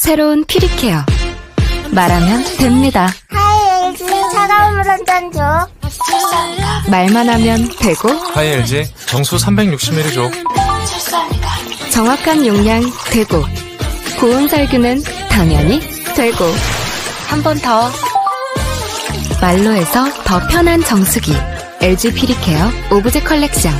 새로운 피리케어. 말하면 됩니다. 하이 LG 차가운 물 한 잔 줘. 말만 하면 되고 하이 LG 정수 360ml 줘. 정확한 용량 되고 고온 살균은 당연히 되고 한 번 더 말로 해서 더 편한 정수기 LG 피리케어 오브제 컬렉션.